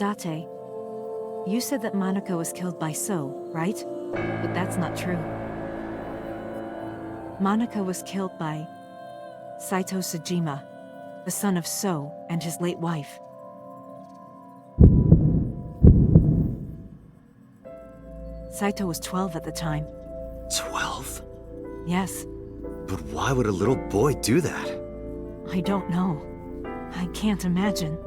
Date, you said that Monica was killed by So, right? But that's not true. Monica was killed by Saito Sejima, the son of So and his late wife. Saito was 12 at the time. 12? Yes. But why would a little boy do that? I don't know. I can't imagine.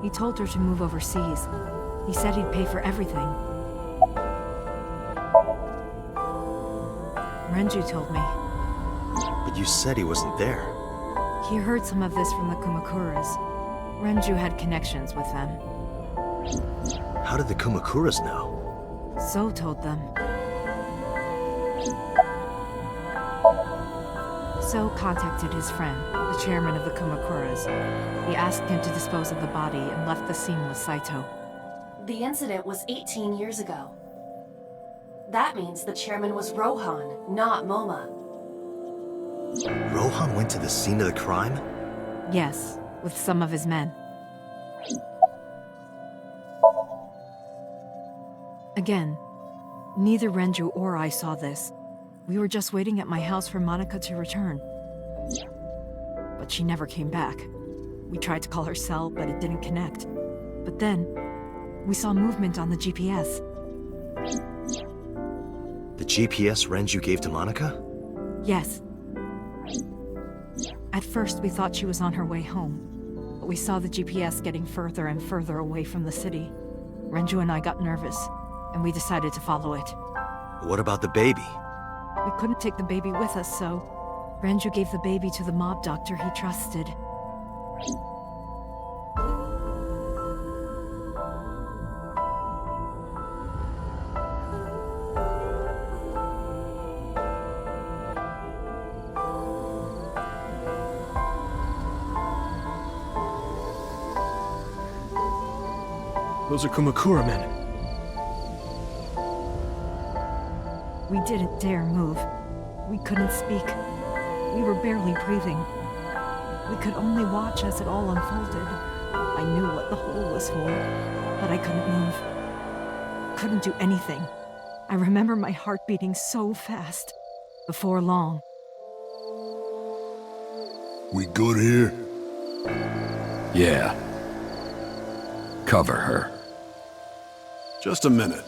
He told her to move overseas. He said he'd pay for everything. Renju told me. But you said he wasn't there. He heard some of this from the Kumakuras. Renju had connections with them. How did the Kumakuras know? So told them. So contacted his friend, the chairman of the Kumakuras. He asked him to dispose of the body and left the scene with Saito. The incident was 18 years ago. That means the chairman was Rohan, not Moma. Rohan went to the scene of the crime? Yes, with some of his men. Again, neither Renju or I saw this. We were just waiting at my house for Monica to return. But she never came back. We tried to call her cell, but it didn't connect. But then, we saw movement on the GPS. The GPS Renju gave to Monica? Yes. At first, we thought she was on her way home. But we saw the GPS getting further and further away from the city. Renju and I got nervous, and we decided to follow it. What about the baby? We couldn't take the baby with us, so Renju gave the baby to the mob doctor he trusted. Those are Kumakura men. We didn't dare move. We couldn't speak. We were barely breathing. We could only watch as it all unfolded. I knew what the hole was for, but I couldn't move. Couldn't do anything. I remember my heart beating so fast. Before long. We good here? Yeah. Cover her. Just a minute.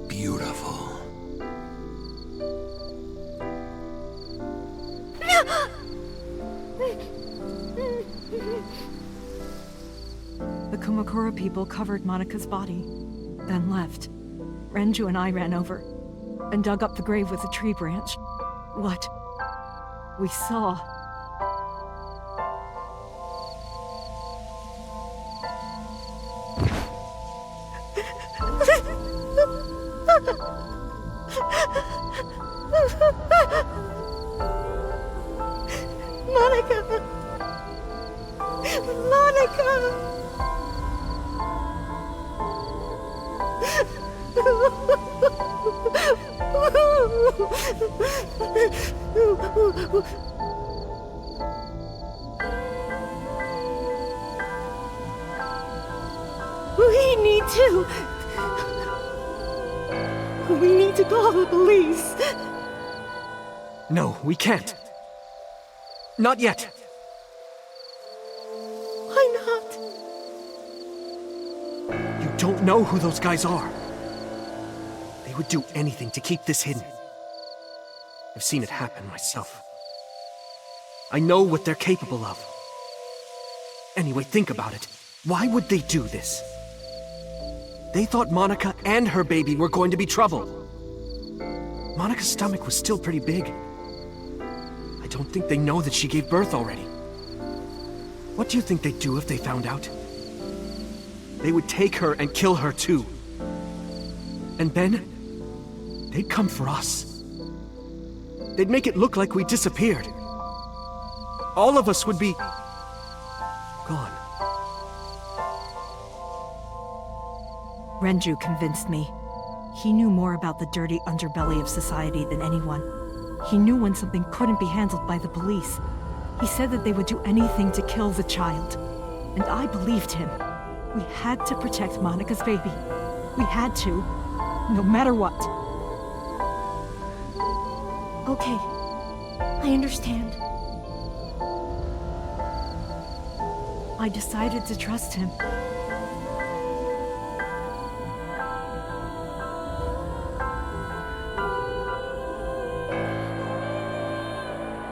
Beautiful. The Kumakura people covered Monika's body, then left. Renju and I ran over and dug up the grave with a tree branch. What we saw. Monica! Monica! We need to call the police. No, we can't. Not yet. Why not? You don't know who those guys are. They would do anything to keep this hidden. I've seen it happen myself. I know what they're capable of. Anyway, think about it. Why would they do this? They thought Monica and her baby were going to be trouble. Monica's stomach was still pretty big. I don't think they know that she gave birth already. What do you think they'd do if they found out? They would take her and kill her too. And then, they'd come for us. They'd make it look like we disappeared. All of us would be gone. Renju convinced me. He knew more about the dirty underbelly of society than anyone. He knew when something couldn't be handled by the police. He said that they would do anything to kill the child. And I believed him. We had to protect Monica's baby. We had to, no matter what. Okay, I understand. I decided to trust him.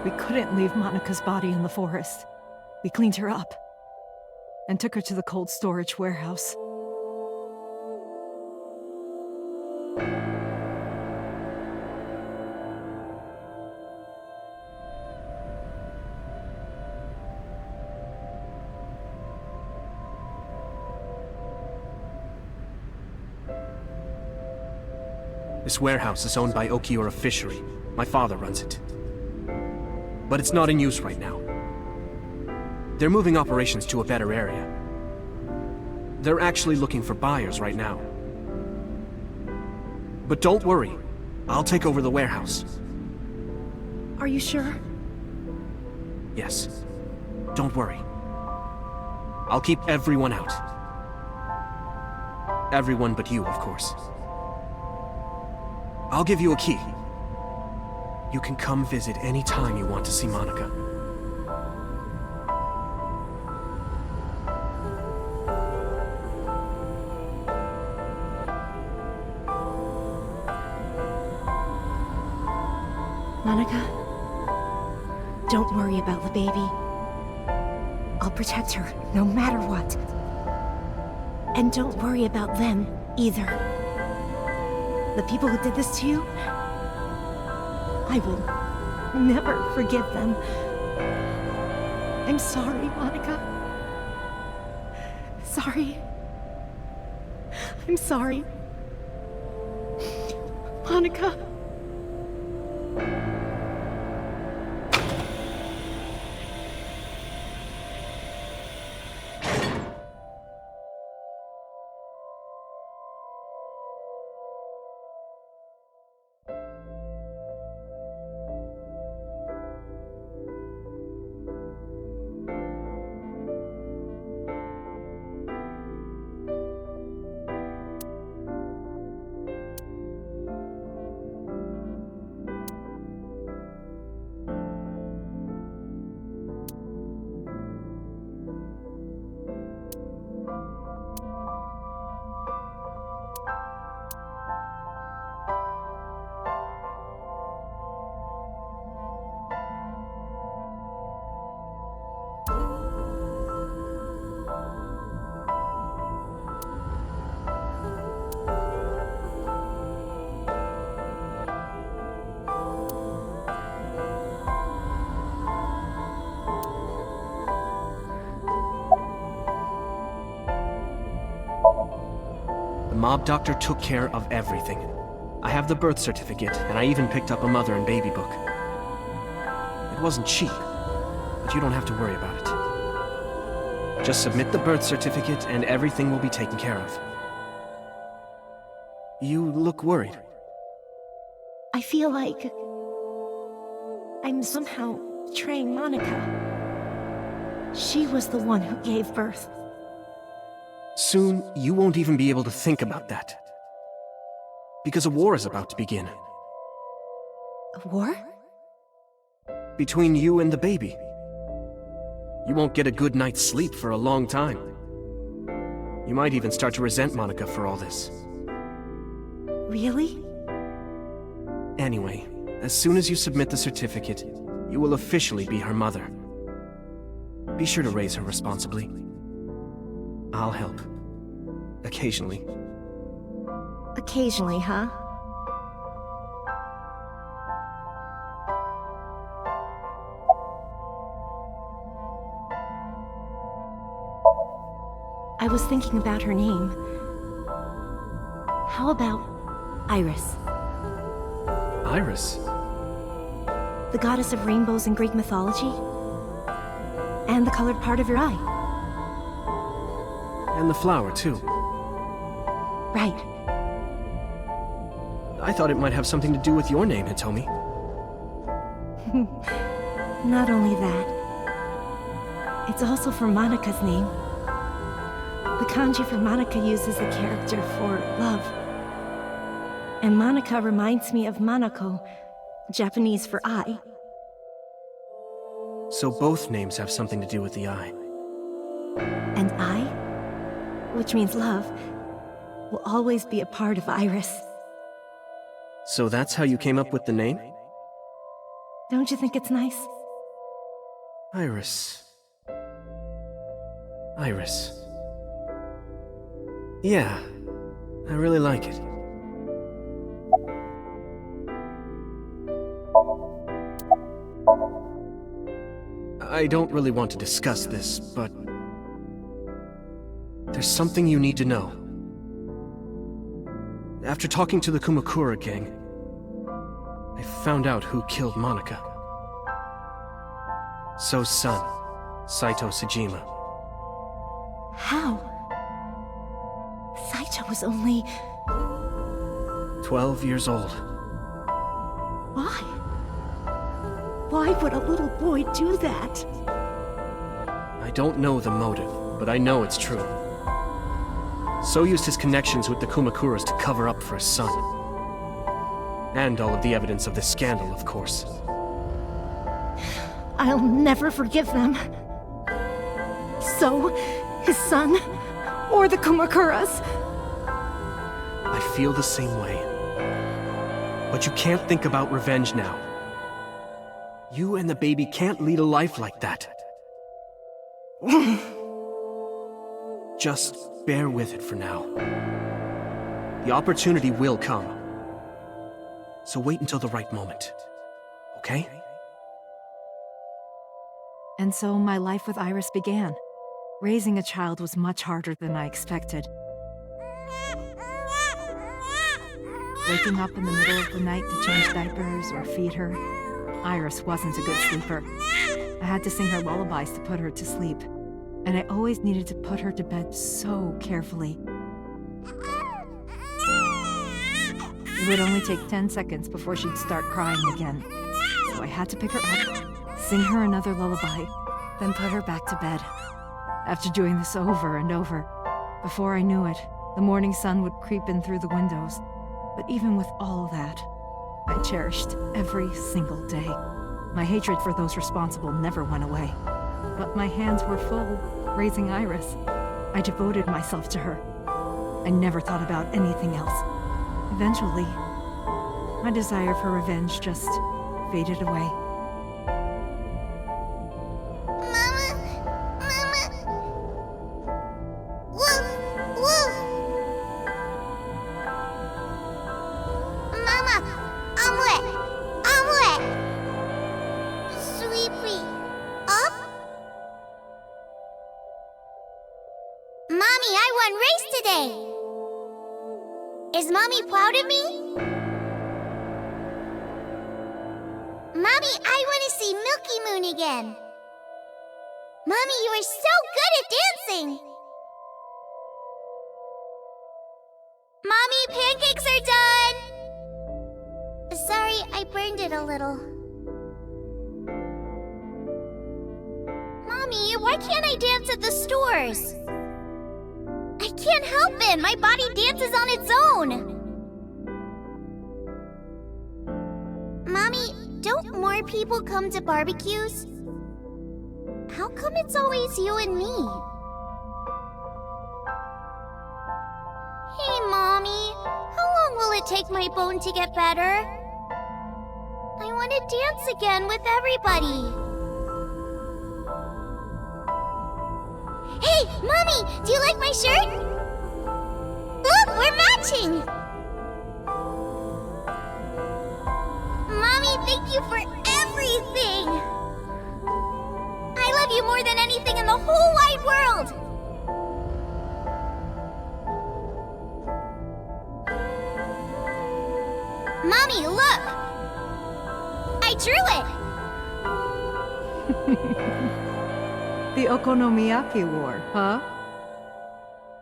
We couldn't leave Monica's body in the forest. We cleaned her up and took her to the cold storage warehouse. This warehouse is owned by Okiura Fishery. My father runs it. But it's not in use right now. They're moving operations to a better area. They're actually looking for buyers right now. But don't worry, I'll take over the warehouse. Are you sure? Yes. Don't worry. I'll keep everyone out. Everyone but you, of course. I'll give you a key. You can come visit any time you want to see Monica. Monica, don't worry about the baby. I'll protect her, no matter what. And don't worry about them, either. The people who did this to you, I will never forgive them. I'm sorry, Monica. Sorry. I'm sorry. Monica. The mob doctor took care of everything. I have the birth certificate, and I even picked up a mother and baby book. It wasn't cheap, but you don't have to worry about it. Just submit the birth certificate and everything will be taken care of. You look worried. I feel like I'm somehow betraying Monica. She was the one who gave birth. Soon, you won't even be able to think about that. Because a war is about to begin. A war? Between you and the baby. You won't get a good night's sleep for a long time. You might even start to resent Monica for all this. Really? Anyway, as soon as you submit the certificate, you will officially be her mother. Be sure to raise her responsibly. I'll help. Occasionally. Occasionally, huh? I was thinking about her name. How about Iris? Iris? The goddess of rainbows in Greek mythology? And the colored part of your eye. And the flower, too. Right. I thought it might have something to do with your name, Hitomi. Not only that, it's also for Monika's name. The kanji for Monika uses the character for love. And Monika reminds me of Monoko, Japanese for eye. So both names have something to do with the eye. And I, which means love, will always be a part of Iris. So that's how you came up with the name? Don't you think it's nice? Iris. Iris. Yeah, I really like it. I don't really want to discuss this, but there's something you need to know. After talking to the Kumakura gang, I found out who killed Monika. So's son, Saito Sejima. How? Saito was only 12 years old. Why? Why would a little boy do that? I don't know the motive, but I know it's true. So used his connections with the Kumakuras to cover up for his son. And all of the evidence of this scandal, of course. I'll never forgive them. So, his son, or the Kumakuras. I feel the same way. But you can't think about revenge now. You and the baby can't lead a life like that. Just bear with it for now. The opportunity will come. So wait until the right moment. Okay? And so my life with Iris began. Raising a child was much harder than I expected. Waking up in the middle of the night to change diapers or feed her, Iris wasn't a good sleeper. I had to sing her lullabies to put her to sleep, and I always needed to put her to bed so carefully. It would only take 10 seconds before she'd start crying again, so I had to pick her up, sing her another lullaby, then put her back to bed. After doing this over and over, before I knew it, the morning sun would creep in through the windows. But even with all that, I cherished every single day. My hatred for those responsible never went away. But my hands were full, raising Iris. I devoted myself to her. I never thought about anything else. Eventually, my desire for revenge just faded away. Is Mommy proud of me? Mommy, I want to see Milky Moon again. Mommy, you are so good at dancing. Mommy, pancakes are done. Sorry, I burned it a little. Mommy, why can't I dance at the stores? I can't help it. My body dances on its own. Mommy, don't more people come to barbecues? How come it's always you and me? Hey, Mommy. How long will it take my bone to get better? I want to dance again with everybody. Hey, Mommy! Do you like my shirt? Look, we're matching! thank you for everything! I love you more than anything in the whole wide world! Mommy, look! I drew it! The Okonomiyaki War, huh?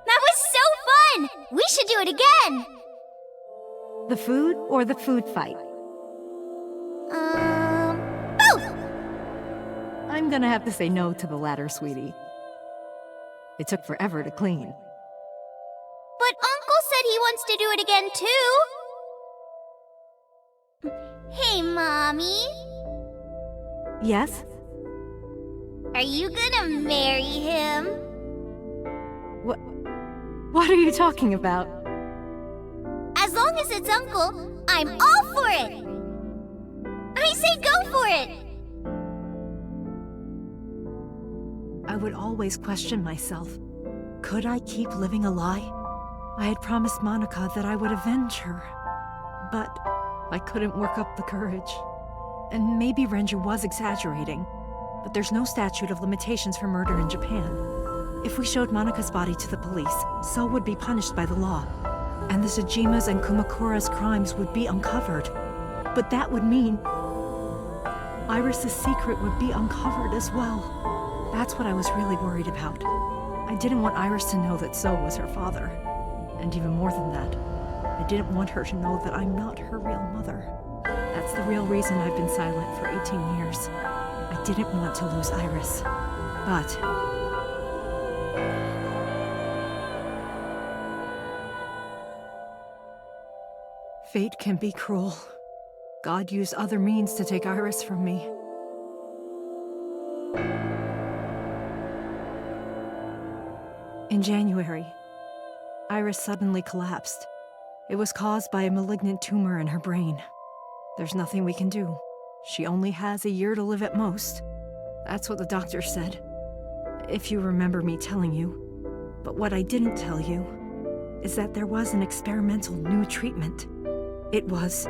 That was so fun! We should do it again! The food or the food fight? Both! I'm gonna have to say no to the latter, sweetie. It took forever to clean. But Uncle said he wants to do it again too! Hey, Mommy. Yes? Are you gonna marry him? What are you talking about? As long as it's Uncle, I'm all for it! I say go for it! I would always question myself. Could I keep living a lie? I had promised Monica that I would avenge her. But I couldn't work up the courage. And maybe Renju was exaggerating, but there's no statute of limitations for murder in Japan. If we showed Monika's body to the police, so would be punished by the law. And the Tsujima's and Kumakura's crimes would be uncovered. But that would mean Iris's secret would be uncovered as well. That's what I was really worried about. I didn't want Iris to know that So was her father. And even more than that, I didn't want her to know that I'm not her real mother. That's the real reason I've been silent for 18 years. I didn't want to lose Iris. But fate can be cruel. God used other means to take Iris from me. In January, Iris suddenly collapsed. It was caused by a malignant tumor in her brain. There's nothing we can do. She only has a year to live at most. That's what the doctor said. If you remember me telling you. But what I didn't tell you is that there was an experimental new treatment. It was...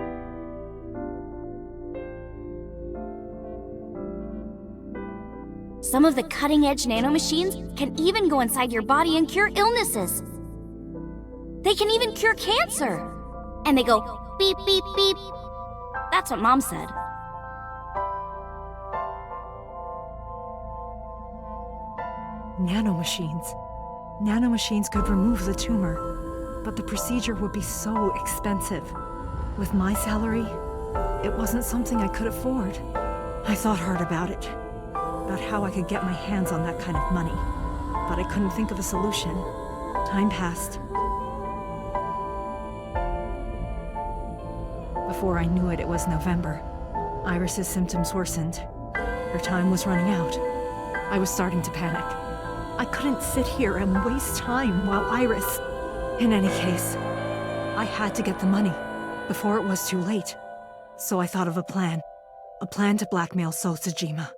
Some of the cutting-edge nanomachines can even go inside your body and cure illnesses. They can even cure cancer. And they go beep, beep, beep. That's what Mom said. Nanomachines. Nanomachines could remove the tumor, but the procedure would be so expensive. With my salary, it wasn't something I could afford. I thought hard about it, about how I could get my hands on that kind of money, but I couldn't think of a solution. Time passed. Before I knew it, it was November. Iris's symptoms worsened. Her time was running out. I was starting to panic. I couldn't sit here and waste time while Iris... In any case, I had to get the money before it was too late. So I thought of a plan. A plan to blackmail So Tsujima.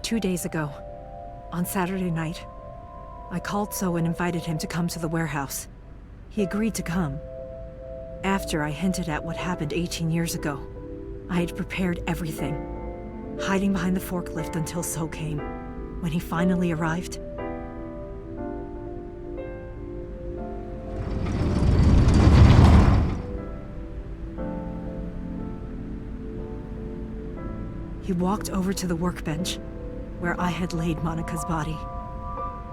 Two days ago, on Saturday night, I called So and invited him to come to the warehouse. He agreed to come. After I hinted at what happened 18 years ago, I had prepared everything, hiding behind the forklift until So came. When he finally arrived, he walked over to the workbench where I had laid Monika's body.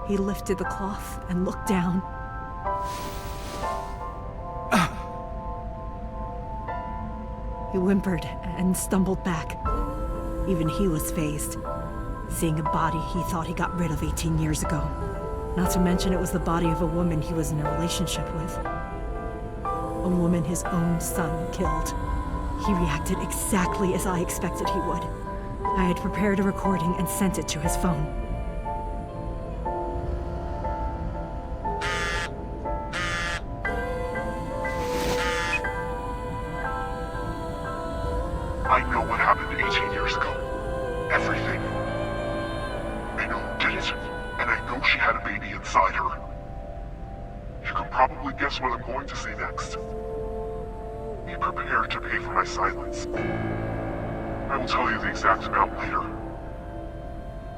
He lifted the cloth and looked down. He whimpered and stumbled back. Even he was fazed, seeing a body he thought he got rid of 18 years ago. Not to mention it was the body of a woman he was in a relationship with. A woman his own son killed. He reacted exactly as I expected he would. I had prepared a recording and sent it to his phone. I know what happened 18 years ago. Everything. I know. Did inside her. You can probably guess what I'm going to say next. Be prepared to pay for my silence. I will tell you the exact amount later.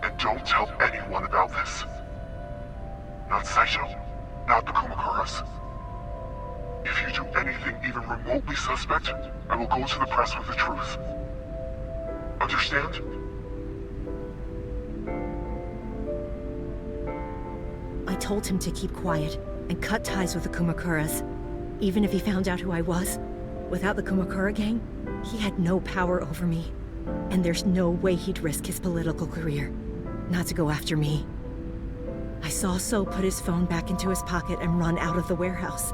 And don't tell anyone about this. Not Saito, not the Kumakuras. If you do anything even remotely suspect, I will go to the press with the truth. Understand? I told him to keep quiet and cut ties with the Kumakuras. Even if he found out who I was, without the Kumakura gang, he had no power over me. And there's no way he'd risk his political career, not to go after me. I saw So put his phone back into his pocket and run out of the warehouse.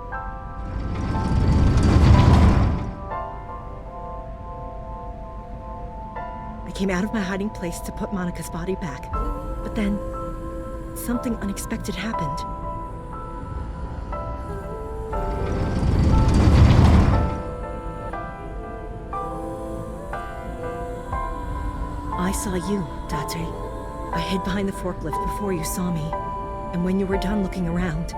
I came out of my hiding place to put Monika's body back, but then something unexpected happened. I saw you, Date. I hid behind the forklift before you saw me, and when you were done looking around,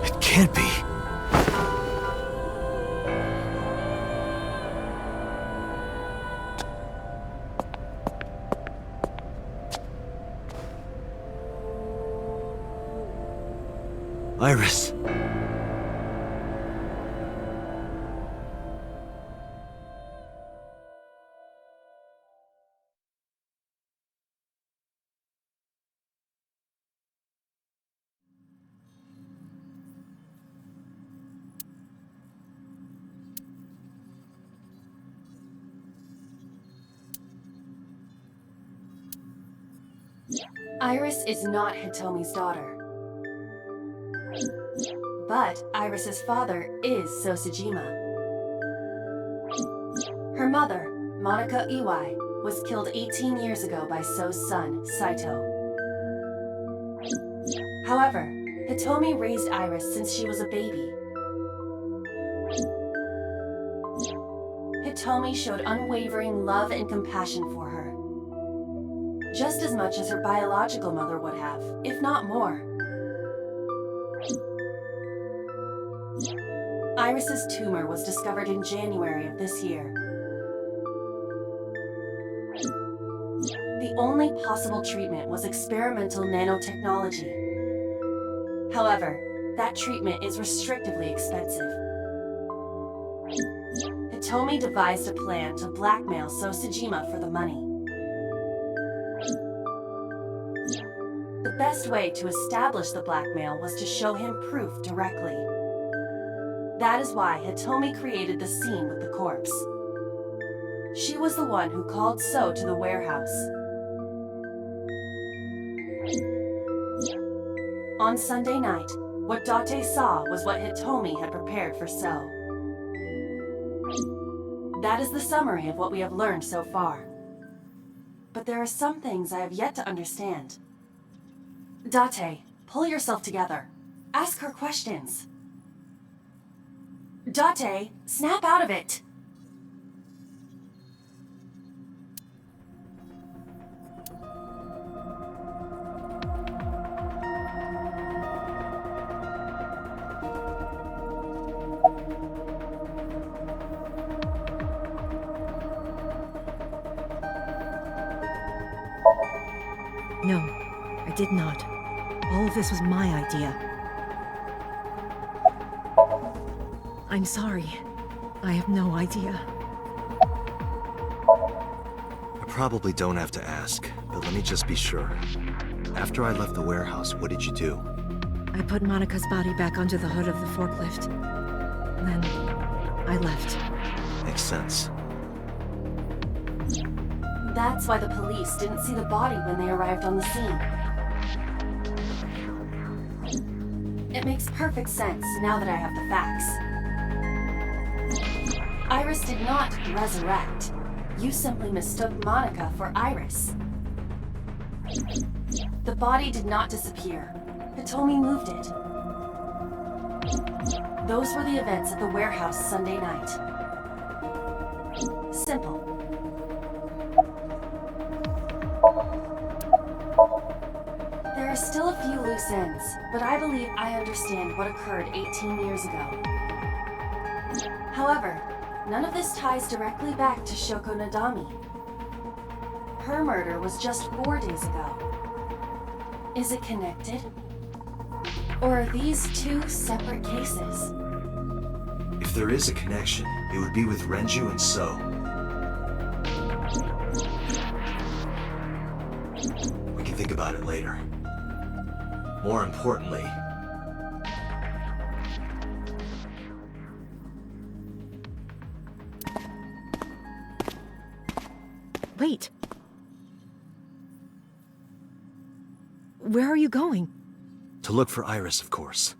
It can't be. Iris. Iris is not Hitomi's daughter. But Iris's father is Sosajima. Her mother, Monika Iwai, was killed 18 years ago by So's son, Saito. However, Hitomi raised Iris since she was a baby. Hitomi showed unwavering love and compassion for her, just as much as her biological mother would have, if not more. Iris's tumor was discovered in January of this year. The only possible treatment was experimental nanotechnology. However, that treatment is restrictively expensive. Hitomi devised a plan to blackmail Sosajima for the money. The best way to establish the blackmail was to show him proof directly. That is why Hitomi created the scene with the corpse. She was the one who called So to the warehouse. On Sunday night, what Date saw was what Hitomi had prepared for So. That is the summary of what we have learned so far. But there are some things I have yet to understand. Date, pull yourself together. Ask her questions. Date, snap out of it! no, I did not. All of this was my idea. I'm sorry. I have no idea. I probably don't have to ask, but let me just be sure. After I left the warehouse, what did you do? I put Monika's body back onto the hood of the forklift. Then, I left. Makes sense. That's why the police didn't see the body when they arrived on the scene. It makes perfect sense now that I have the facts. Iris did not resurrect. You simply mistook Monika for Iris. The body did not disappear. Hitomi moved it. Those were the events at the warehouse Sunday night. simple. There are still a few loose ends, but I believe I understand what occurred 18 years ago. However, none of this ties directly back to Shoko Nadami. Her murder was just 4 days ago. Is it connected? Or are these two separate cases? If there is a connection, it would be with Renju and So. We can think about it later. More importantly, Wait. Where are you going? to look for Iris, of course.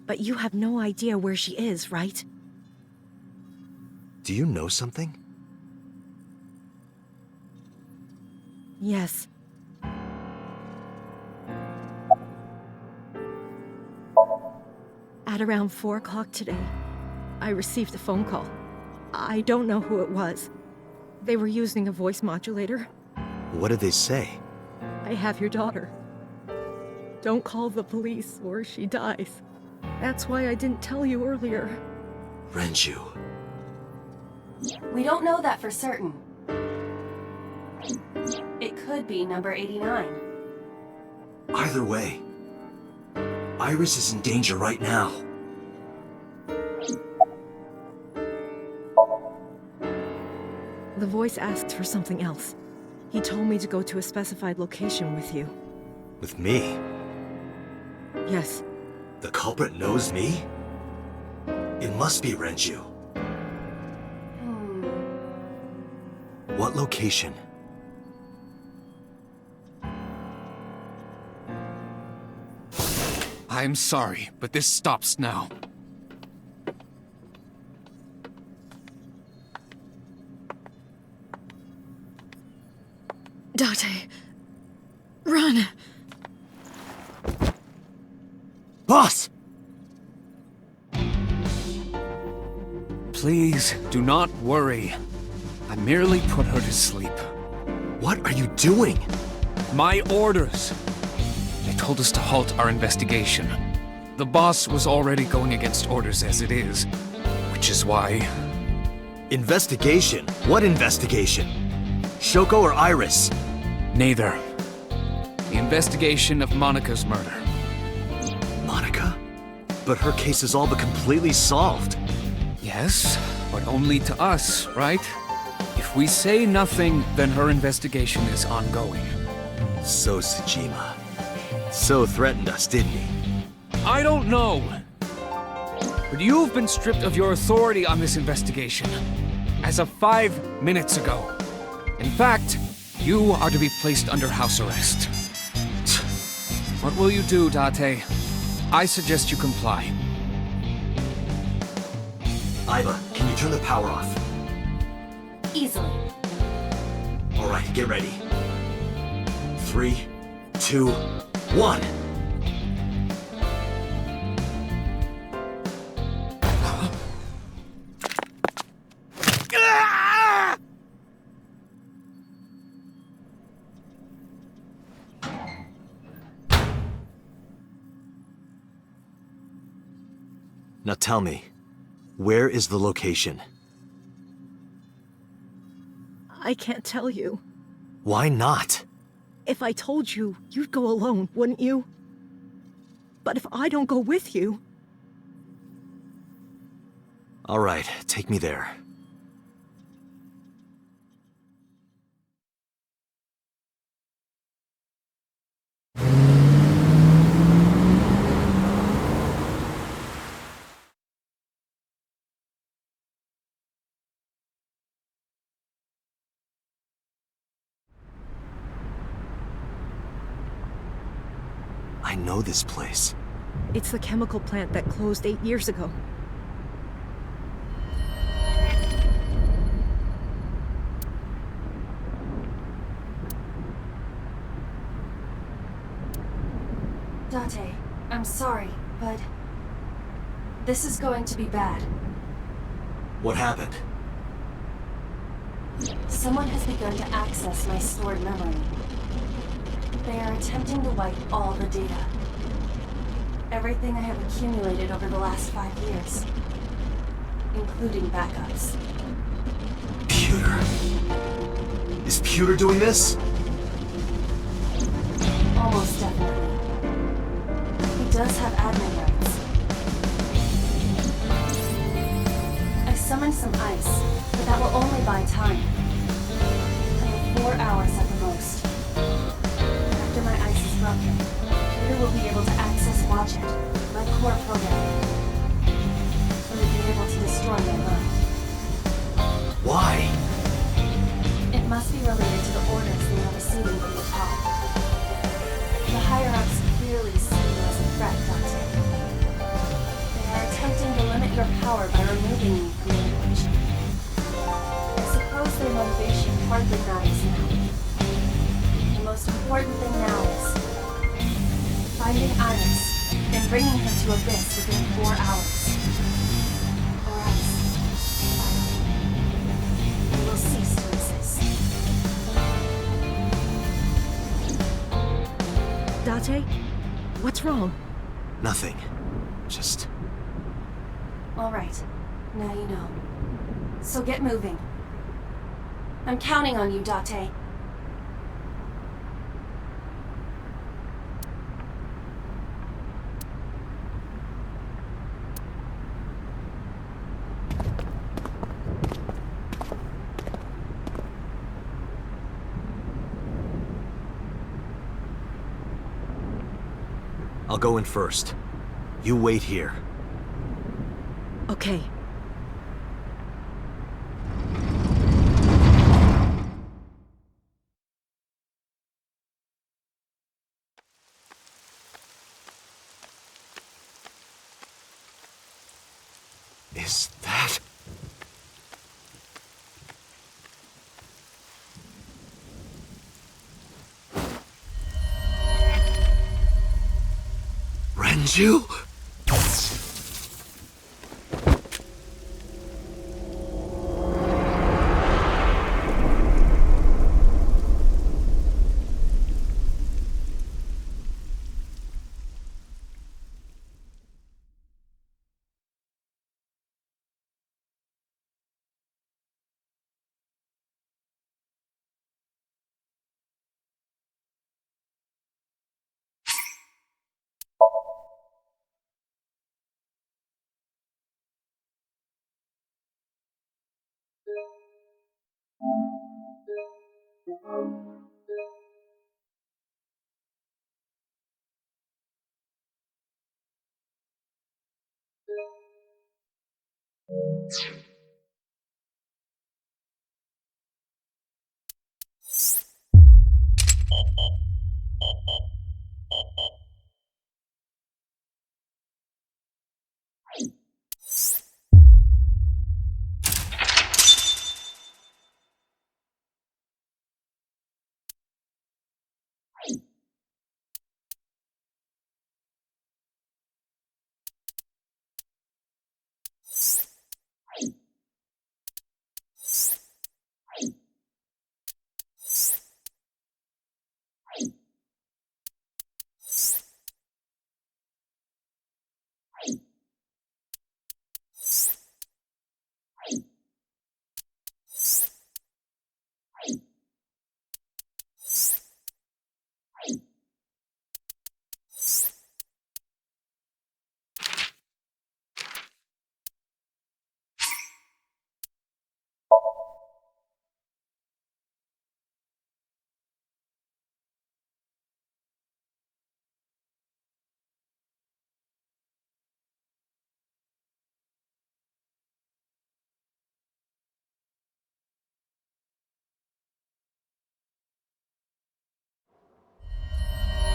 But you have no idea where she is, right? Do you know something? Yes. At around 4 o'clock today, I received a phone call. I don't know who it was. They were using a voice modulator. What did they say? I have your daughter. Don't call the police or she dies. That's why I didn't tell you earlier. Renju. We don't know that for certain. It could be number 89. Either way, Iris is in danger right now. The voice asked for something else. He told me to go to a specified location with you. With me? Yes. The culprit knows me? It must be Renju. What location? I'm sorry, but this stops now. Date, run! Boss! Please, do not worry. I merely put her to sleep. What are you doing? My orders! They told us to halt our investigation. The boss was already going against orders as it is, which is why... Investigation? What investigation? Shoko or Iris? Neither. The investigation of Monika's murder. Monica? But her case is all but completely solved. Yes, but only to us, right? If we say nothing, then her investigation is ongoing. So Tsushima. So threatened us, didn't he? I don't know. But you've been stripped of your authority on this investigation. As of 5 minutes ago. In fact, you are to be placed under house arrest. What will you do, Date? I suggest you comply. Iva, can you turn the power off? Easily. All right, get ready. 3, 2, 1. Now tell me, where is the location? I can't tell you. Why not? If I told you, you'd go alone, wouldn't you? But if I don't go with you... All right, take me there. I know this place. It's the chemical plant that closed 8 years ago. Date, I'm sorry, but this is going to be bad. What happened? Someone has begun to access my stored memory. They are attempting to wipe all the data. Everything I have accumulated over the last 5 years. Including backups. Pewter. Is Pewter doing this? Almost definitely. He does have admin rights. I summoned some ice, but that will only buy time. I have 4 hours at the most. After my ice is broken, Peter will be able to access Watch It, my core programming. He will be able to destroy my mind. Why? It must be related to the orders they are receiving from the top. The higher-ups clearly see you as a threat, Dante. They are attempting to limit your power by removing you from the equation. I suppose their motivation hardly matters now. The most important thing now is finding Iris and bringing her to Abyss within 4 hours. Or else, you will cease to exist. Date? What's wrong? Nothing. Just... All right. Now you know. So get moving. I'm counting on you, Date. I'll go in first. You wait here. Okay. Is that... Renju?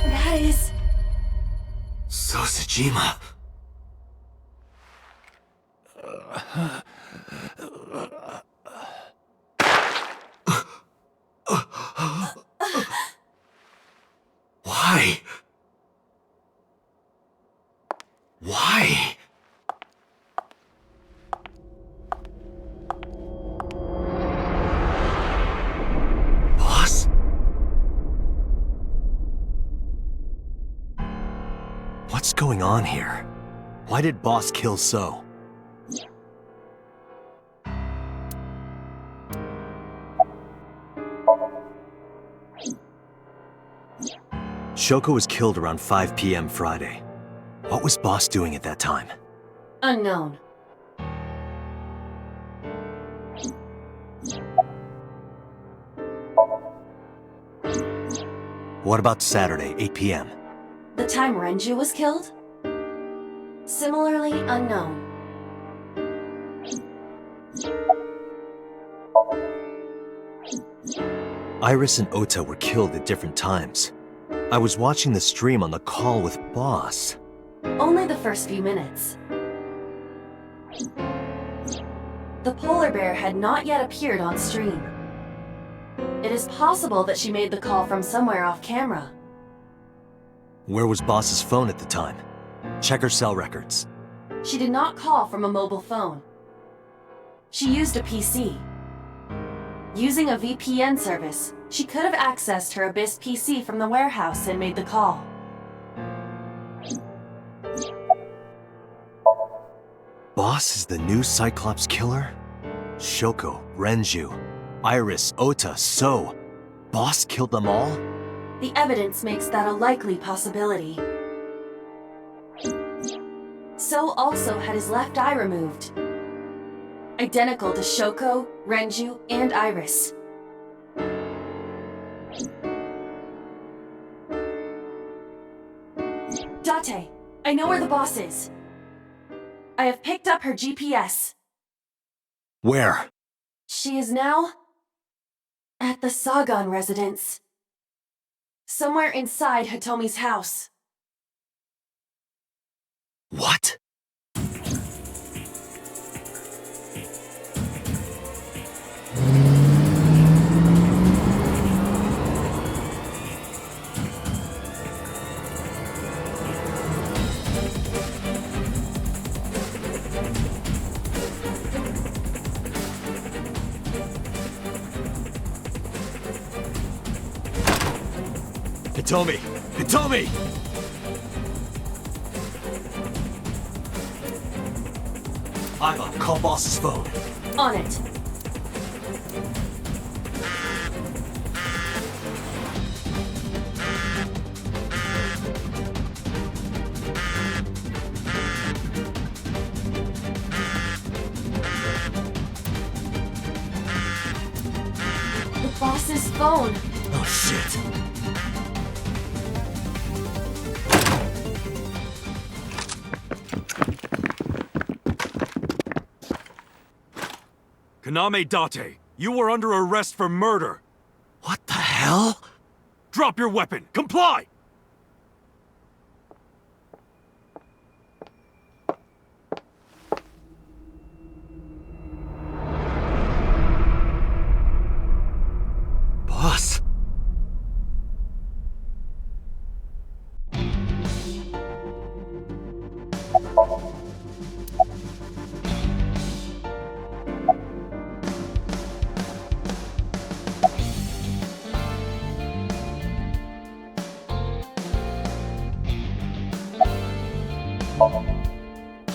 That is... Sosajima. Why? Why? going on here? Why did Boss kill So? Shoko was killed around 5 p.m. Friday. What was Boss doing at that time? Unknown. What about Saturday, 8 p.m.? The time Renju was killed? Similarly unknown. Iris and Ota were killed at different times. I was watching the stream on the call with Boss. Only the first few minutes. The polar bear had not yet appeared on stream. It is possible that she made the call from somewhere off camera. Where was Boss's phone at the time? Check her cell records. She did not call from a mobile phone. She used a PC. Using a VPN service, she could have accessed her Abyss PC from the warehouse and made the call. Boss is the new Cyclops killer? Shoko, Renju, Iris, Ota, So. Boss killed them all? The evidence makes that a likely possibility. So also had his left eye removed. Identical to Shoko, Renju, and Iris. Date, I know where the boss is. I have picked up her GPS. Where? She is now at the Sagan residence. Somewhere inside Hitomi's house. What? Hitomi! Hitomi! Iva, call Boss's phone. On it. The boss's phone. Oh shit. Kaname Date, you were under arrest for murder. What the hell? Drop your weapon! Comply! Boss?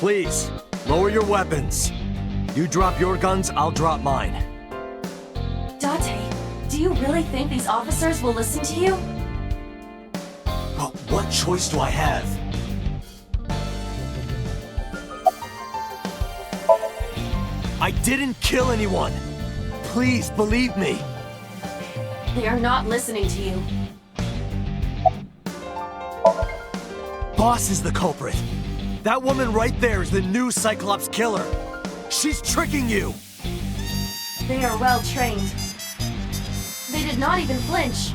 Please, lower your weapons. You drop your guns, I'll drop mine. Date, do you really think these officers will listen to you? But what choice do I have? I didn't kill anyone. Please believe me. They are not listening to you. Boss is the culprit. That woman right there is the new Cyclops killer. She's tricking you. They are well trained. They did not even flinch.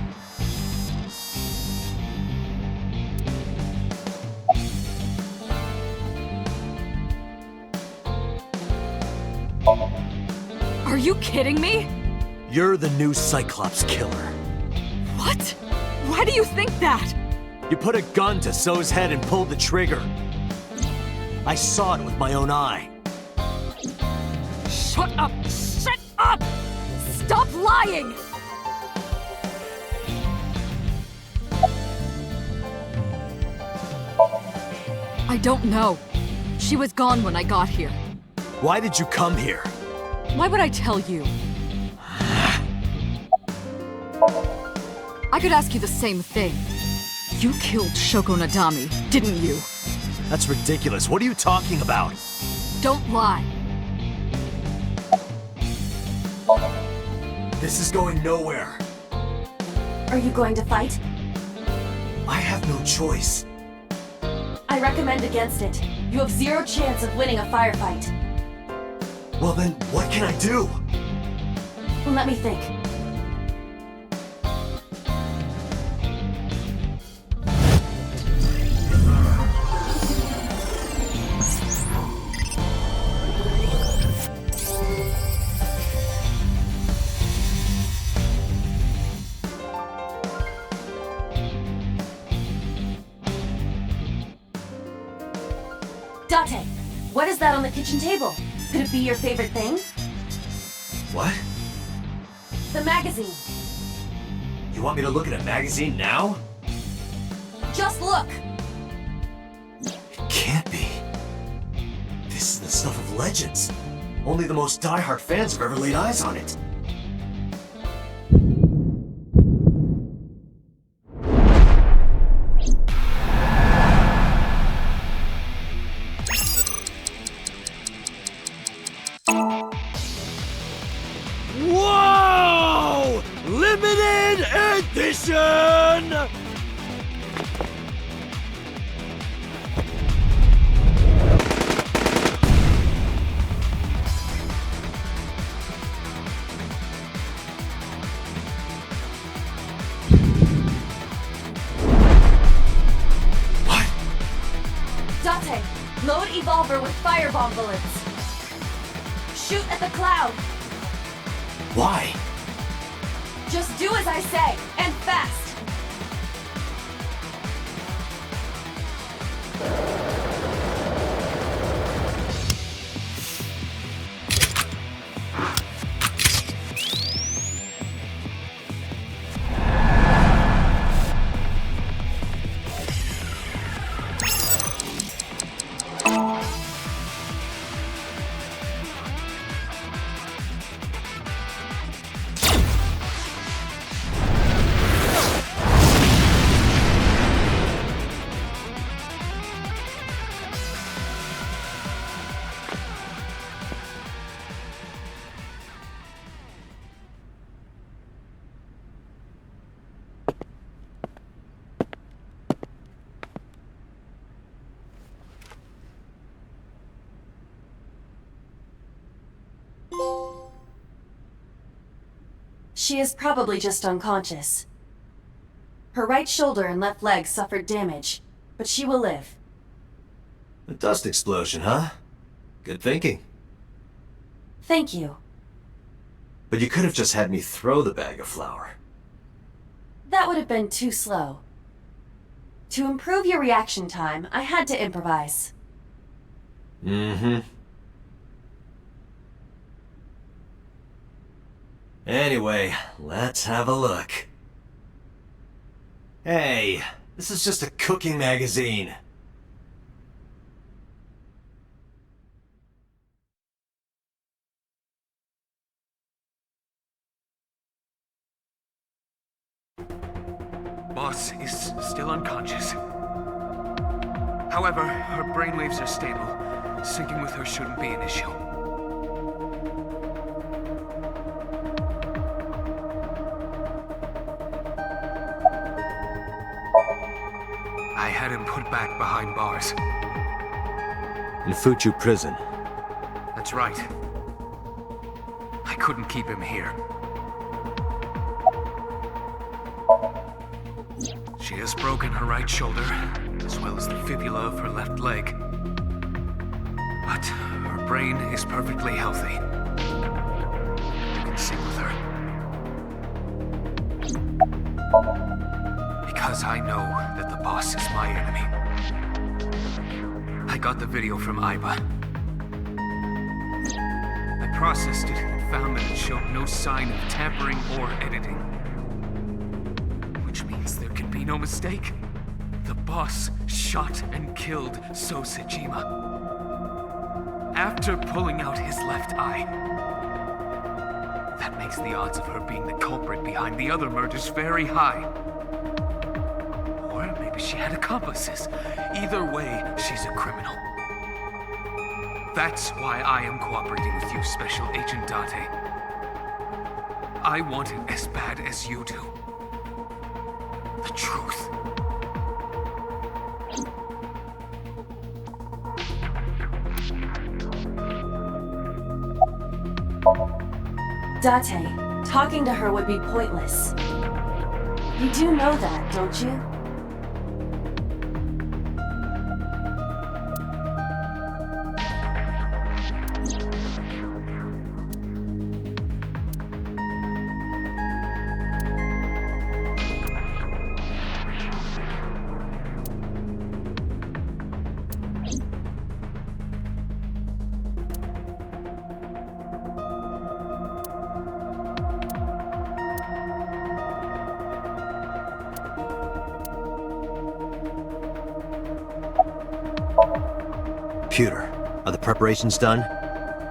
Are you kidding me? You're the new Cyclops killer. What? Why do you think that? You put a gun to So's head and pulled the trigger. I saw it with my own eye. Shut up! Shut up! Stop lying! I don't know. She was gone when I got here. Why did you come here? Why would I tell you? I could ask you the same thing. You killed Shoko Nadami, didn't you? That's ridiculous. What are you talking about? Don't lie. This is going nowhere. Are you going to fight? I have no choice. I recommend against it. You have zero chance of winning a firefight. Well then, what can I do? Let me think. Date, what is that on the kitchen table? Could it be your favorite thing? What? The magazine. You want me to look at a magazine now? Just look! It can't be. This is the stuff of legends. Only the most diehard fans have ever laid eyes on it. Whoa! Limited edition! Date, load Evolver with firebomb bullets. Shoot at the cloud. Why? Just do as I say, and fast. She is probably just unconscious. Her right shoulder and left leg suffered damage, but she will live. A dust explosion, huh? Good thinking. Thank you. But you could have just had me throw the bag of flour. That would have been too slow. To improve your reaction time, I had to improvise. Mm-hmm. Anyway, let's have a look. Hey, this is just a cooking magazine. Boss is still unconscious. However, her brainwaves are stable. Syncing with her shouldn't be an issue. I had him put back behind bars. In Fuchu prison. That's right. I couldn't keep him here. She has broken her right shoulder, as well as the fibula of her left leg. But her brain is perfectly healthy. You can sync with her. Because I know that the boss is my enemy. I got the video from Aiba. I processed it and found that it showed no sign of tampering or editing. Which means there can be no mistake. The boss shot and killed So Sejima. After pulling out his left eye. That makes the odds of her being the culprit behind the other murders very high. Or maybe she had accomplices. Either way, she's a criminal. That's why I am cooperating with you, Special Agent Date. I want it as bad as you do. The truth. Date, talking to her would be pointless. You do know that, don't you? Computer, are the preparations done?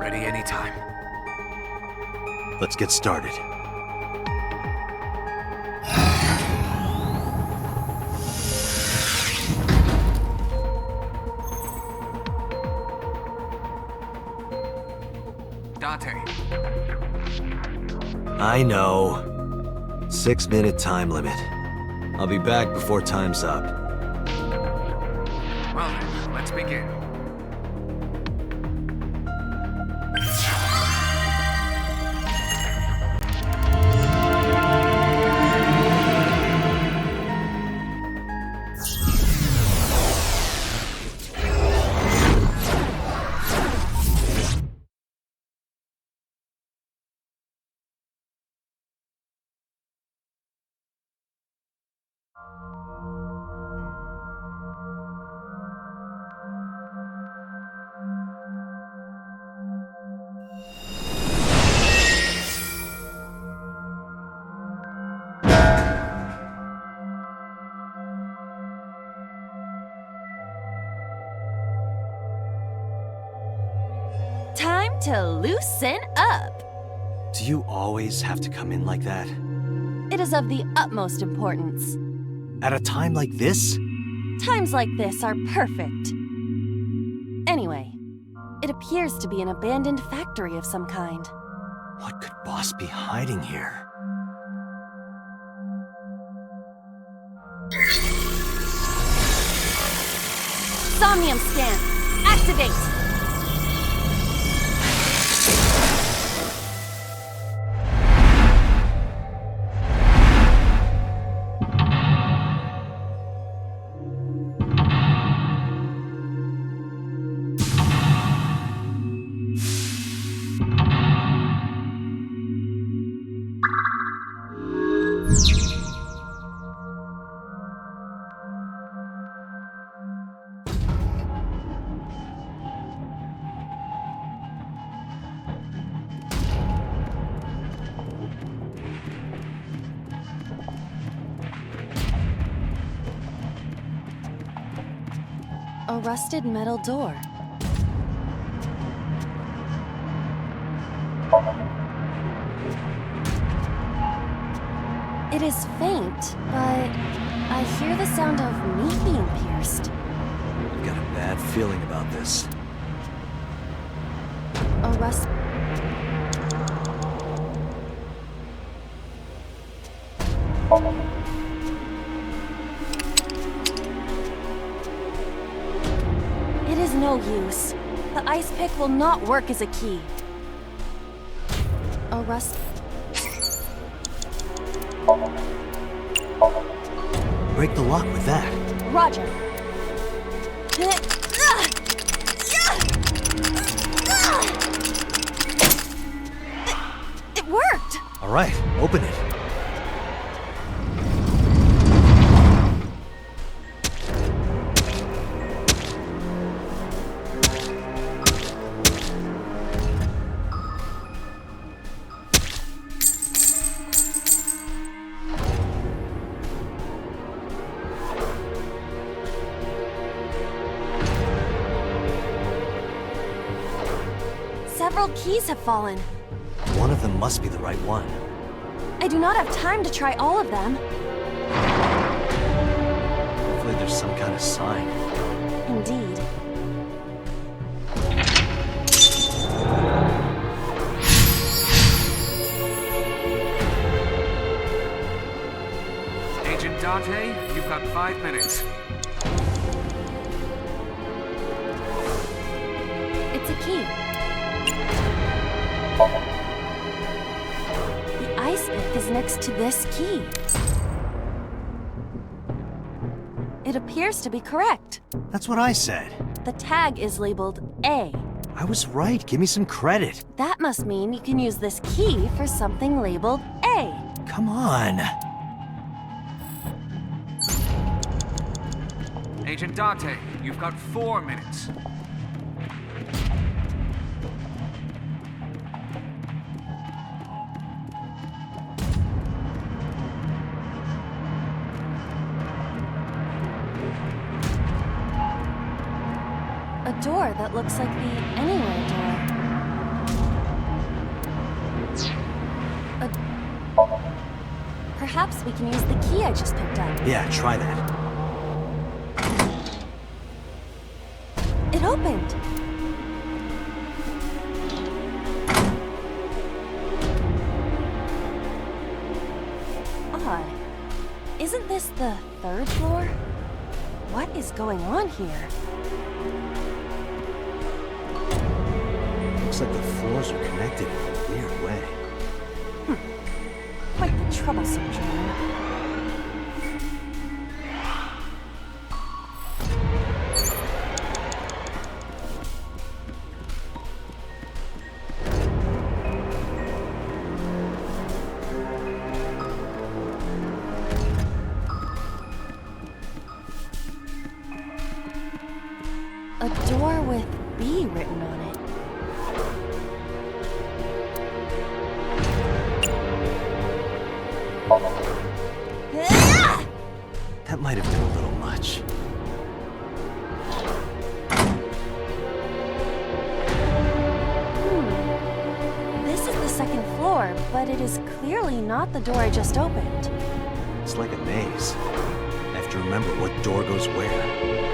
Ready anytime. Let's get started. Date. I know. 6-minute time limit. I'll be back before time's up. Well then, let's begin. Time to loosen up. Do you always have to come in like that? It is of the utmost importance. At a time like this? Times like this are perfect. Anyway, it appears to be an abandoned factory of some kind. What could Boss be hiding here? Somnium scan. Activate! A rusted metal door. It is faint, but I hear the sound of meat being pierced. I've got a bad feeling about this. A rust... It is no use. The ice pick will not work as a key. A rust... Break the lock with that. Roger. It worked! All right, open it. Several keys have fallen. One of them must be the right one. I do not have time to try all of them. Hopefully there's some kind of sign. Indeed. Agent Dante, you've got 5 minutes. It's a key. The ice pick is next to this key. It appears to be correct. That's what I said. The tag is labeled A. I was right. Give me some credit. That must mean you can use this key for something labeled A. Come on. Agent Dante, you've got 4 minutes. A door that looks like the Anywhere door. Perhaps we can use the key I just picked up. Yeah, try that. It opened. Odd. Isn't this the 3rd floor? What is going on here? Looks like the floors are connected in a weird way. Quite the troublesome dream. A door with B written on it. That might have been a little much. This is the 2nd floor, but it is clearly not the door I just opened. It's like a maze. I have to remember what door goes where.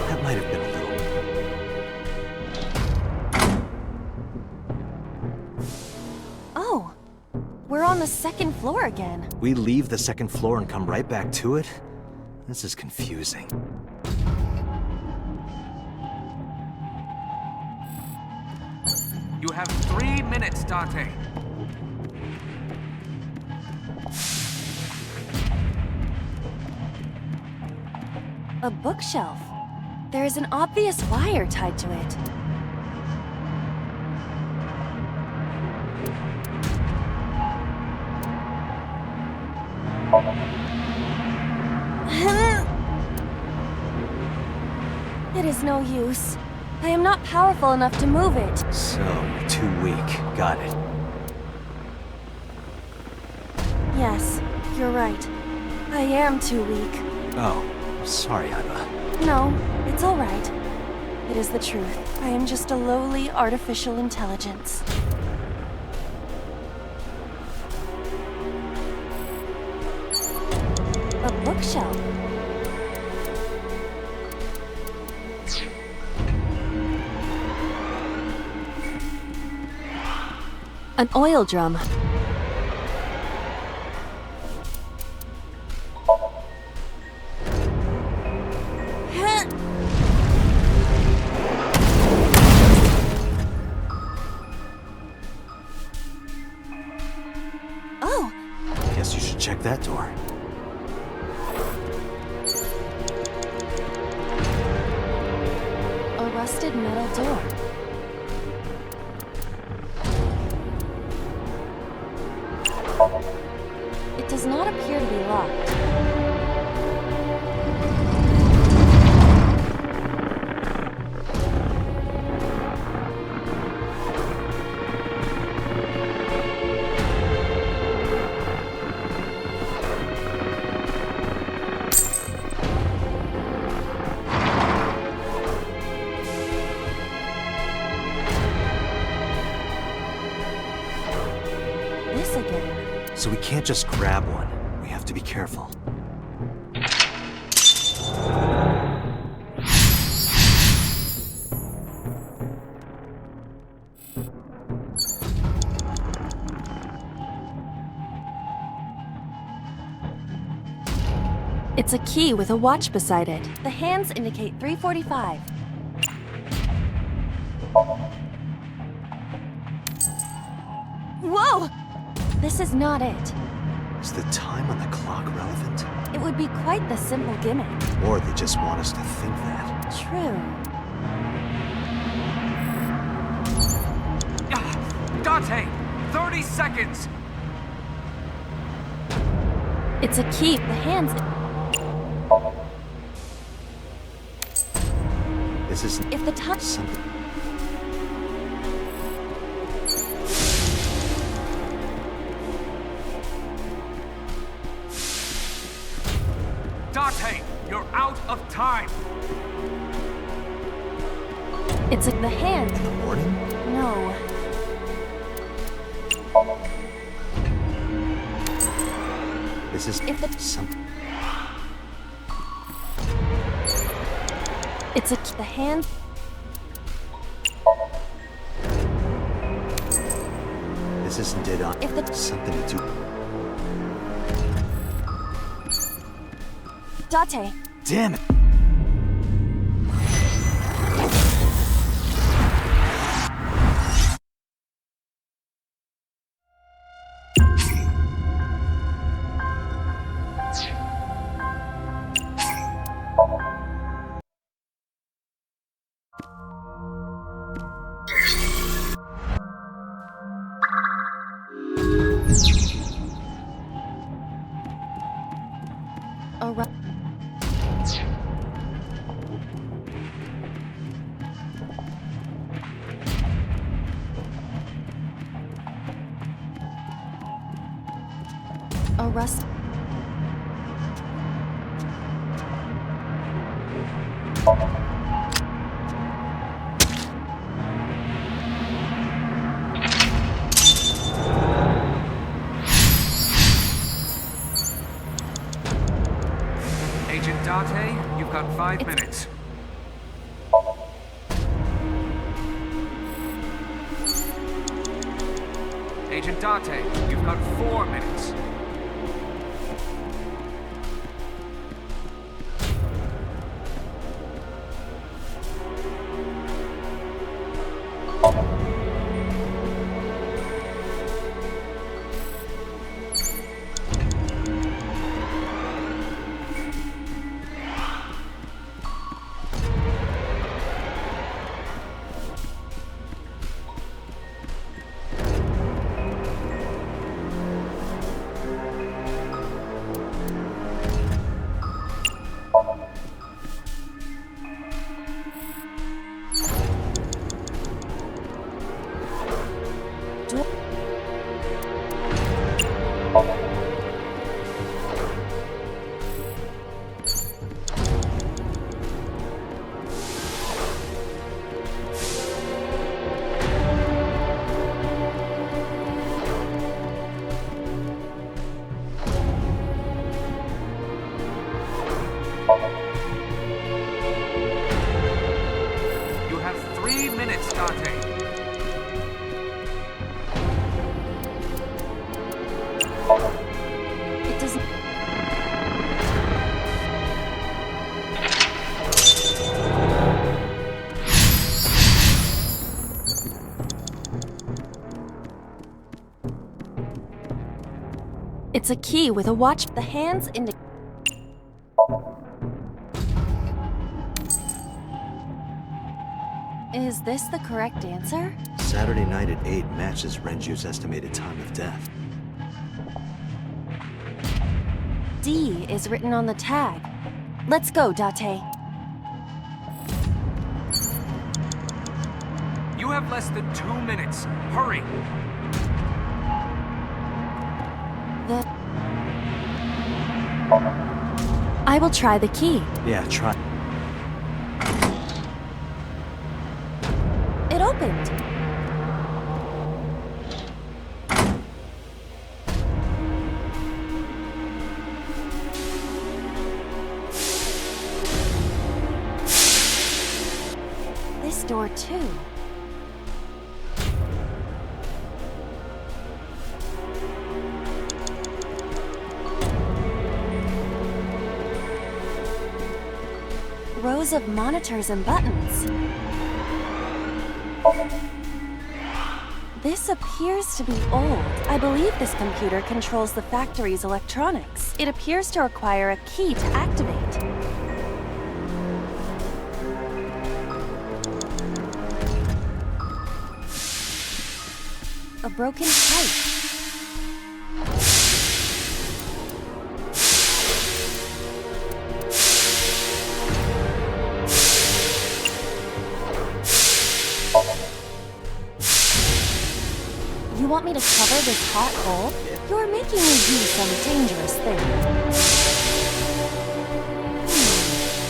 That might have been a little... Oh, we're on the 2nd floor again. We leave the 2nd floor and come right back to it? This is confusing. You have 3 minutes, Dante. A bookshelf. There is an obvious wire tied to it. It is no use. I am not powerful enough to move it. So, you're too weak. Got it. Yes, you're right. I am too weak. Oh, sorry, Iva. No, it's all right. It is the truth. I am just a lowly artificial intelligence. A bookshelf. An oil drum. Oh! Guess you should check that door. A rusted metal door. It does not appear to be locked. this again? So we can't just grab one. We have to be careful. It's a key with a watch beside it. The hands indicate 3:45. Whoa! This is not it. Is the time on the clock relevant? It would be quite the simple gimmick. Or they just want us to think that. True. Dante! 30 seconds! It's a key. The hands. This is If the time. something. Dante, you're out of time! It's the hand. Morning? No. This is If the something. It's the hand. This isn't it on. If the Something to do. Date. Damn it! A rust. Agent Date, you've got 5 minutes. Agent Date, you've got 4 minutes. You have 3 minutes, Dante. It doesn't. It's a key with a watch. The hands indicate. Is this the correct answer? Saturday night at 8 matches Renju's estimated time of death. D is written on the tag. Let's go, Date. You have less than 2 minutes. Hurry! I will try the key. Yeah, try. It opened. door too. Rows of monitors and buttons. This appears to be old. I believe this computer controls the factory's electronics. It appears to require a key to activate. A broken pipe. You want me to cover this hot hole? You're making me do some dangerous thing.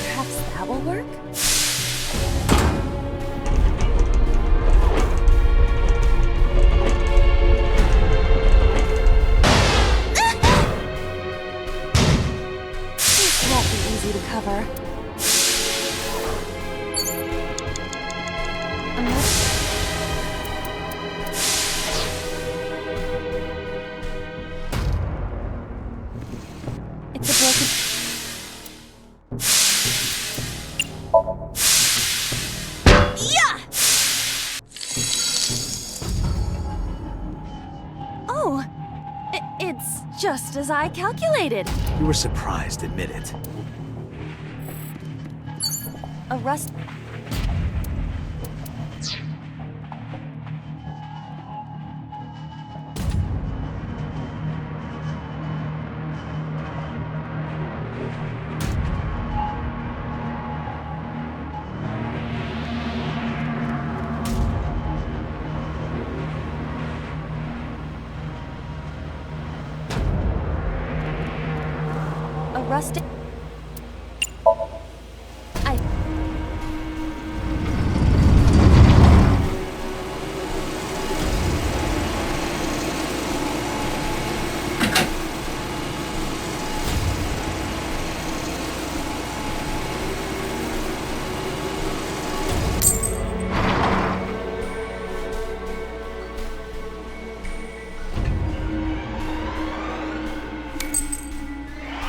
Perhaps that will work? This won't be easy to cover. It's just as I calculated. You were surprised, admit it. A rust... rustic...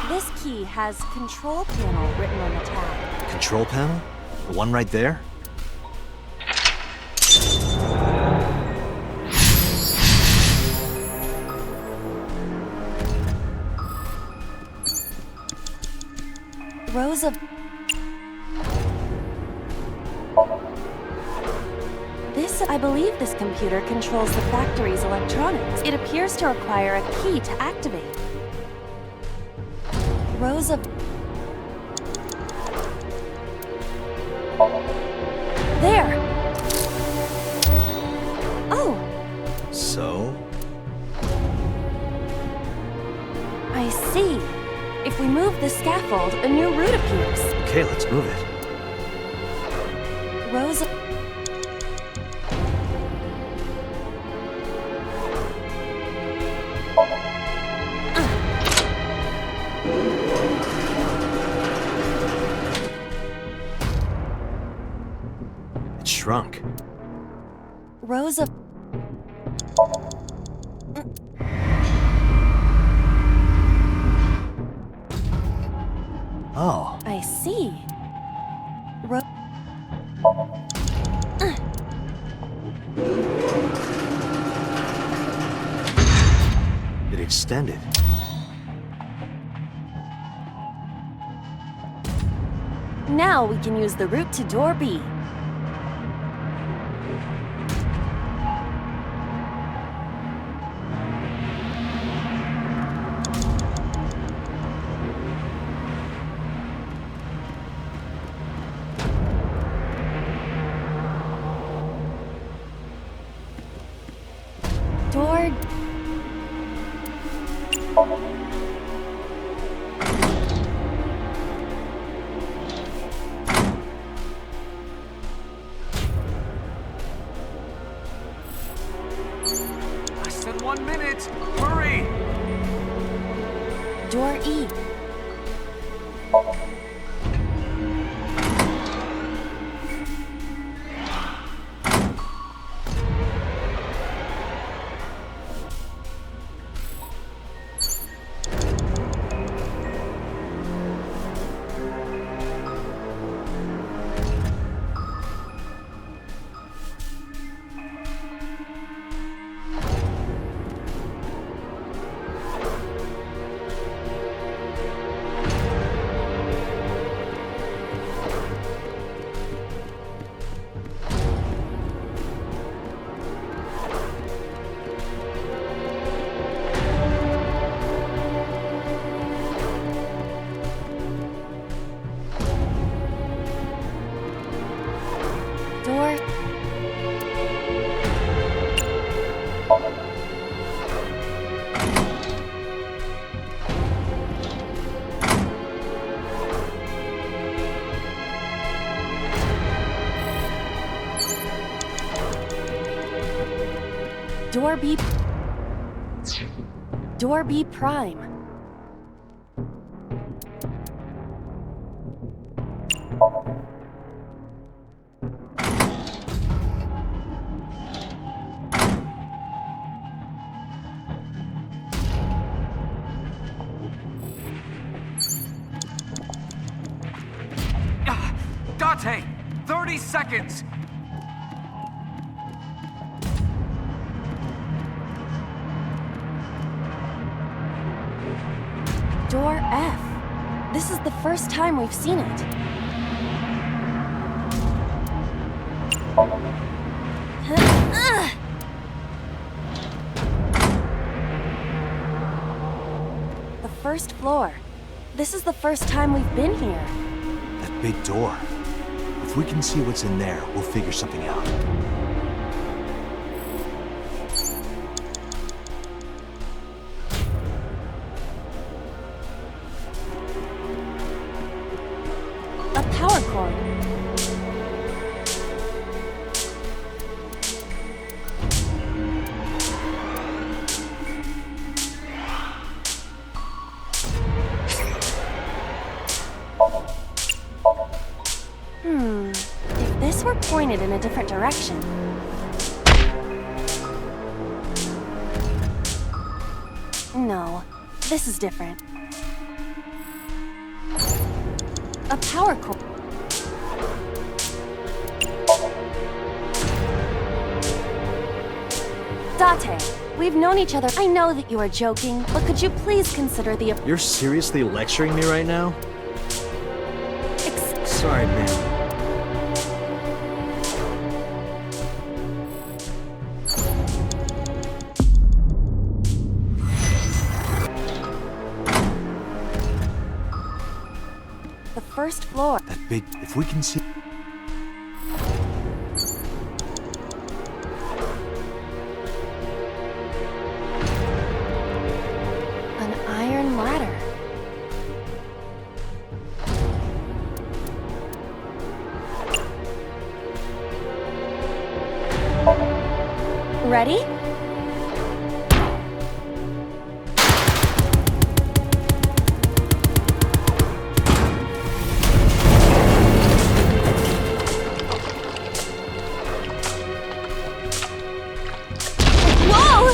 This key has control panel written on the tab. Control panel? The one right there? Rows of... I believe this computer controls the factory's electronics. It appears to require a key to activate. Rows of... There! Oh! So? I see. If we move the scaffold, a new route appears. Okay, let's move it. Rows of... It shrunk. Rows of... Oh. I see. It extended. Now we can use the route to door B. Door... Less than 1 minute! Hurry! Door E. Door B... Door B Prime. Date! 30 seconds! Door F. This is the first time we've seen it. The first floor. This is the first time we've been here. That big door. If we can see what's in there, we'll figure something out. A power cord. If this were pointed in a different direction. No, this is different. A power cord. Date, we've known each other. I know that you are joking, but could you please consider the... You're seriously lecturing me right now? Sorry, man. The first floor. That big... If we can see... An iron ladder. Ready? Whoa!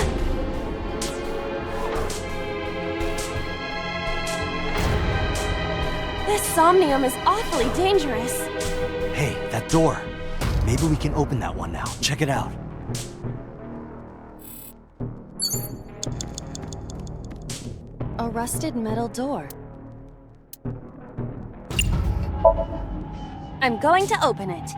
This Somnium is awfully dangerous. Hey, that door. Maybe we can open that one now. Check it out. A rusted metal door. I'm going to open it.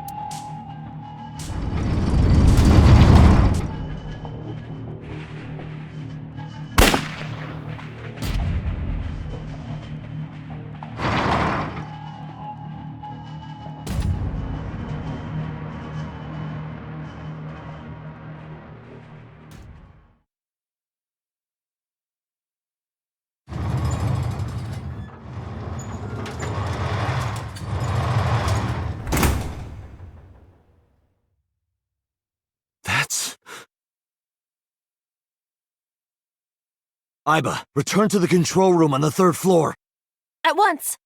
Iba, return to the control room on the 3rd floor. At once!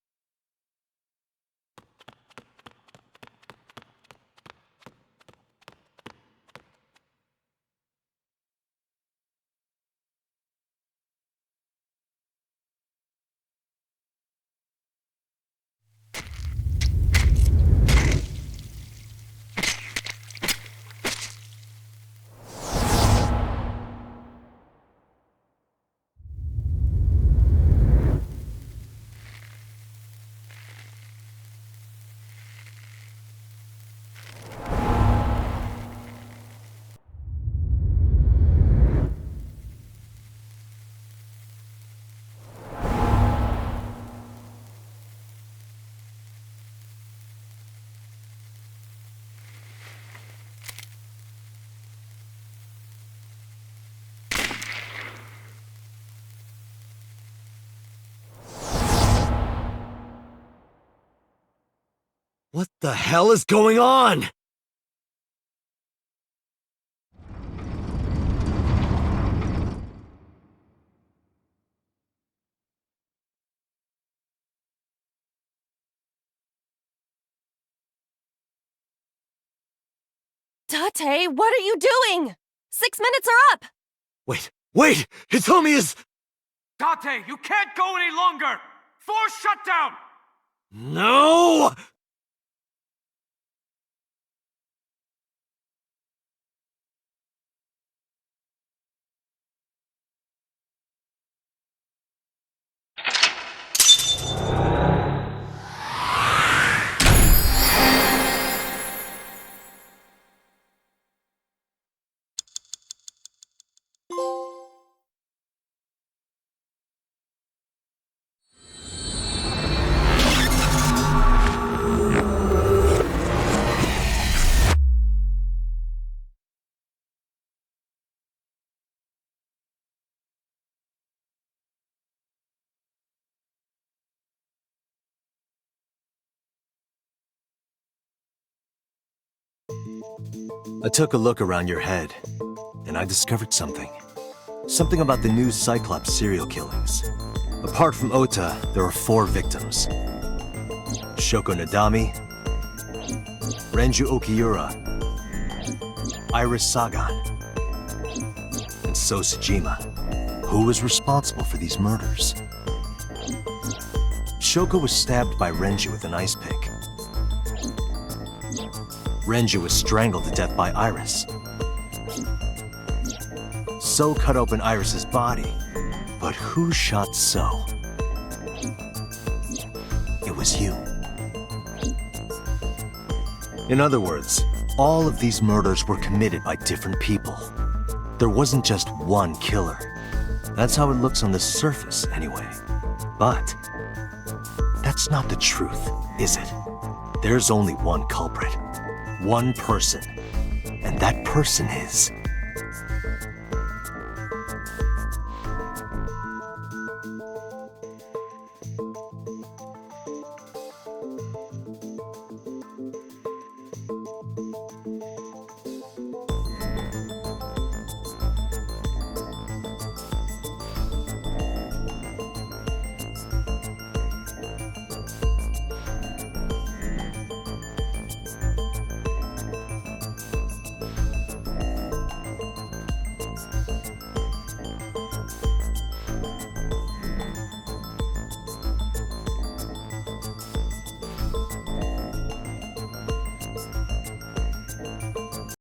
What the hell is going on? Tate, what are you doing? 6 minutes are up! Wait! Hitomi is... Tate, you can't go any longer! Force shutdown! No! I took a look around your head, and I discovered something. Something about the new Cyclops serial killings. Apart from Ota, there are 4 victims. Shoko Nadami, Renju Okiura, Iris Sagan, and So Tsujima. Who was responsible for these murders? Shoko was stabbed by Renju with an ice pick. Renju was strangled to death by Iris. So cut open Iris's body. But who shot So? It was you. In other words, all of these murders were committed by different people. There wasn't just one killer. That's how it looks on the surface, anyway. But that's not the truth, is it? There's only one culprit. One person. And that person is...